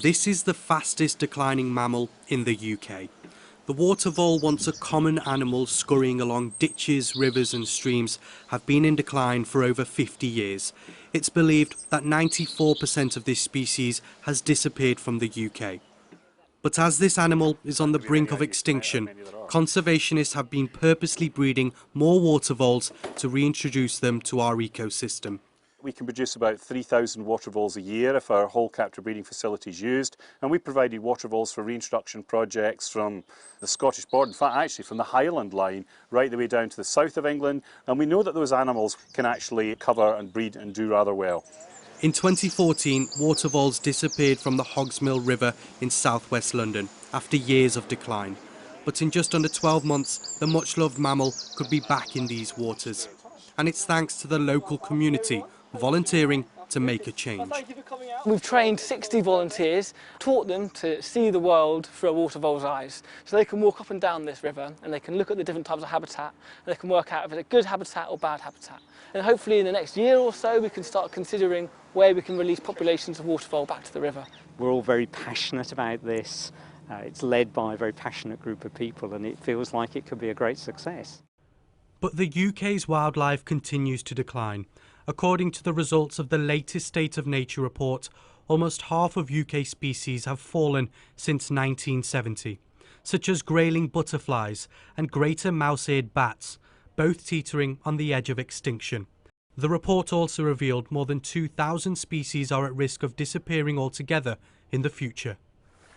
This is the fastest declining mammal in the UK. The water vole, once a common animal scurrying along ditches, rivers and streams, have been in decline for over 50 years. It's believed that 94% of this species has disappeared from the UK. But as this animal is on the brink of extinction, conservationists have been purposely breeding more water voles to reintroduce them to our ecosystem. We can produce about 3,000 water voles a year if our whole captive breeding facility is used, and we provided water voles for reintroduction projects from the Scottish border, in fact actually from the Highland line right the way down to the south of England, and we know that those animals can actually cover and breed and do rather well. In 2014, water voles disappeared from the Hogsmill River in southwest London after years of decline. But in just under 12 months, the much-loved mammal could be back in these waters. And it's thanks to the local community volunteering to make a change. We've trained 60 volunteers, taught them to see the world through a water vole's eyes. So they can walk up and down this river and they can look at the different types of habitat and they can work out if it's a good habitat or bad habitat. And hopefully in the next year or so we can start considering where we can release populations of water vole back to the river. We're all very passionate about this. It's led by a very passionate group of people and it feels like it could be a great success. But the UK's wildlife continues to decline. According to the results of the latest State of Nature report, almost half of UK species have fallen since 1970, such as grayling butterflies and greater mouse-eared bats, both teetering on the edge of extinction. The report also revealed more than 2,000 species are at risk of disappearing altogether in the future.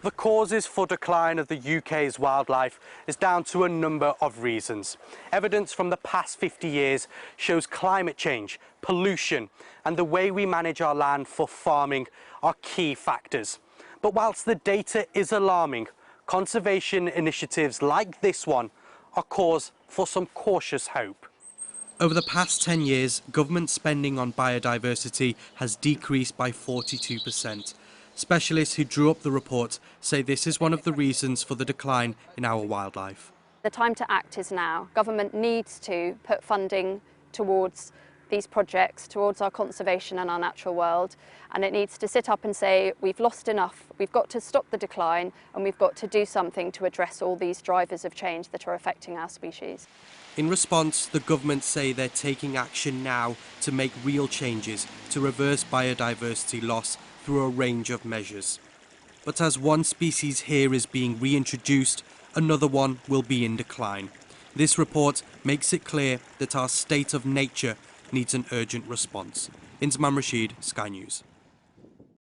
The causes for decline of the UK's wildlife is down to a number of reasons. Evidence from the past 50 years shows climate change, pollution, and the way we manage our land for farming are key factors. But whilst the data is alarming, conservation initiatives like this one are cause for some cautious hope. Over the past 10 years, government spending on biodiversity has decreased by 42%. Specialists who drew up the report say this is one of the reasons for the decline in our wildlife. The time to act is now. Government needs to put funding towards these projects, towards our conservation and our natural world, and it needs to sit up and say we've lost enough, we've got to stop the decline and we've got to do something to address all these drivers of change that are affecting our species. In response, the government say they're taking action now to make real changes to reverse biodiversity loss through a range of measures. But as one species here is being reintroduced, another one will be in decline. This report makes it clear that our state of nature needs an urgent response. Inzamam Rashid, Sky News.